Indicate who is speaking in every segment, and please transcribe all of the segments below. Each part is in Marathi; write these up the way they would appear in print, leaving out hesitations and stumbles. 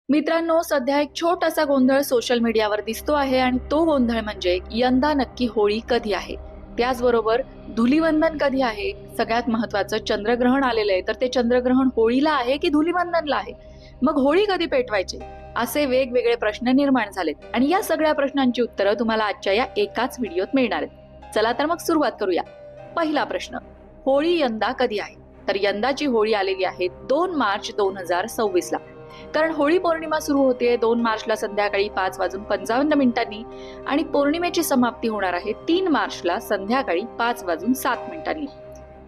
Speaker 1: मित्रांनो, सध्या एक छोटासा गोंधळ सोशल मीडियावर दिसतो आहे आणि तो गोंधळ म्हणजे यंदा नक्की होळी कधी आहे, त्याचबरोबर धुलीवंदन कधी आहे. सगळ्यात महत्वाचं, चंद्रग्रहण आलेलं आहे, तर ते चंद्रग्रहण होळीला आहे की धुलीवंदनला आहे, मग होळी कधी पेटवायची, असे वेगवेगळे प्रश्न निर्माण झालेत आणि या सगळ्या प्रश्नांची उत्तरं तुम्हाला आजच्या या एकाच व्हिडिओत मिळणार आहेत. चला तर मग सुरुवात करूया. पहिला प्रश्न, होळी यंदा कधी आहे? तर यंदाची होळी आलेली आहे 2 मार्च 2026 ला. कारण होळी पौर्णिमा सुरू होते 2 मार्चला संध्याकाळी 5:55 आणि पौर्णिमेची समाप्ती होणार आहे 3 मार्चला संध्याकाळी 5:07.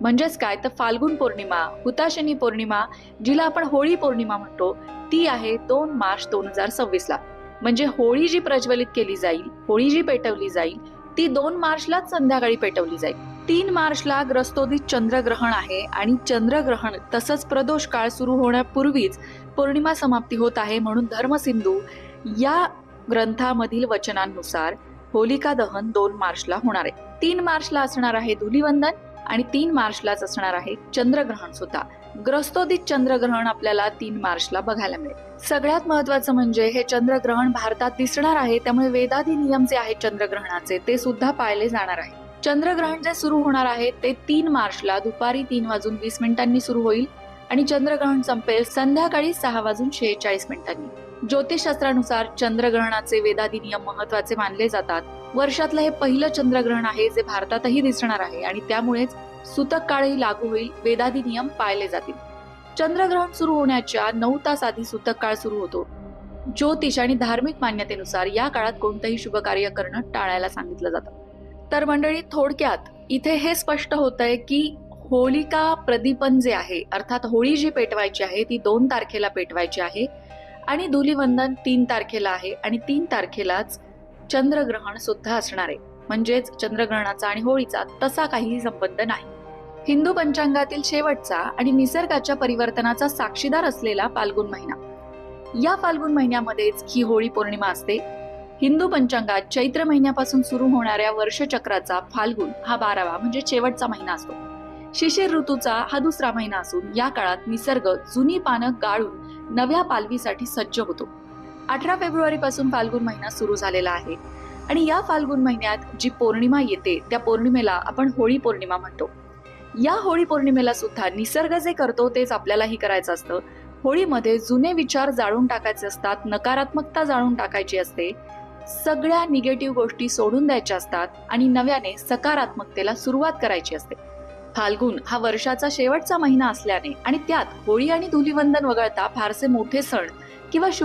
Speaker 1: म्हणजेच काय, तर फाल्गुन पौर्णिमा, हुताशनी पौर्णिमा, जिला आपण होळी पौर्णिमा म्हणतो, ती आहे 2 मार्च 2026 ला. म्हणजे होळी जी प्रज्वलित केली जाईल, होळी जी पेटवली जाईल, ती 2 मार्चलाच संध्याकाळी पेटवली जाईल. 3 मार्चला ग्रस्तोदित चंद्रग्रहण आहे आणि चंद्रग्रहण तसंच प्रदोष काळ सुरू होण्यापूर्वीच पौर्णिमा समाप्ती होत आहे. म्हणून धर्मसिंधू या ग्रंथामधील वचनांनुसार होलिका दहन 2 मार्चला होणार आहे. 3 मार्चला असणार आहे धुलीवंदन आणि 3 मार्चलाच असणार आहे चंद्रग्रहण सुद्धा. ग्रस्तोदित चंद्रग्रहण आपल्याला 3 मार्चला बघायला मिळेल. सगळ्यात महत्वाचं म्हणजे हे चंद्रग्रहण भारतात दिसणार आहे, त्यामुळे वेदादी नियम जे आहेत चंद्रग्रहणाचे ते सुद्धा पाळले जाणार आहे. चंद्रग्रहण जे सुरू होणार आहे ते 3 मार्चला दुपारी 3:20 सुरू होईल आणि चंद्रग्रहण संपेल संध्याकाळी 6:46. ज्योतिषशास्त्रानुसार चंद्रग्रहणाचे वेदादी नियम महत्वाचे मानले जातात. वर्षातलं हे पहिलं चंद्रग्रहण आहे जे भारतातही दिसणार आहे आणि त्यामुळेच सूतक काळही लागू होईल, वेदादी नियम पाळले जातील. चंद्रग्रहण सुरू होण्याच्या 9 तास आधी सूतक काळ सुरू होतो. ज्योतिष आणि धार्मिक मान्यतेनुसार या काळात कोणतंही शुभ कार्य करणं टाळायला सांगितलं जातं. तर मंडळी, थोडक्यात इथे हे स्पष्ट होतंय की होलिका प्रदीपन जे आहे, अर्थात होळी जी पेटवायची आहे ती 2 तारखेला पेटवायची आहे आणि धुलीवंदन 3 तारखेला आहे आणि 3 तारखेलाच चंद्रग्रहण सुद्धा असणार आहे. म्हणजेच चंद्रग्रहणाचा आणि होळीचा तसा काहीही संबंध नाही. हिंदू पंचांगातील शेवटचा आणि निसर्गाच्या परिवर्तनाचा साक्षीदार असलेला फाल्गुन महिना, या फाल्गुन महिन्यामध्येच ही होळी पौर्णिमा असते. हिंदू पंचांगात चैत्र महिन्यापासून सुरू होणाऱ्या वर्षचक्राचा फाल्गुन हा 12वा म्हणजे शेवटचा महिना असतो. शिशिर ऋतूचा हा दुसरा महिना असून या काळात निसर्ग जुनी पानं गाळून नव्या पालवीसाठी सज्ज होतो. 18 फेब्रुवारी पासून फाल्गुन महिना सुरू झालेला आहे आणि या फाल्गुन महिन्यात जी पौर्णिमा येते त्या पौर्णिमेला आपण होळी पौर्णिमा म्हणतो. या होळी पौर्णिमेला सुद्धा निसर्ग जे करतो तेच आपल्यालाही करायचं असतं. होळीमध्ये जुने विचार जाळून टाकायचे असतात, नकारात्मकता जाळून टाकायची असते, सगळ्या निगेटिव्ह गोष्टी सोडून द्यायच्या असतात आणि नव्याने सकारात्मकतेला सुरुवात करायची असते. फाल्गुन हा वर्षाचा शेवटचा महिना असल्याने आणि त्यात होळी आणि धुलीवंदन वगळता फारसे मोठे सण किंवा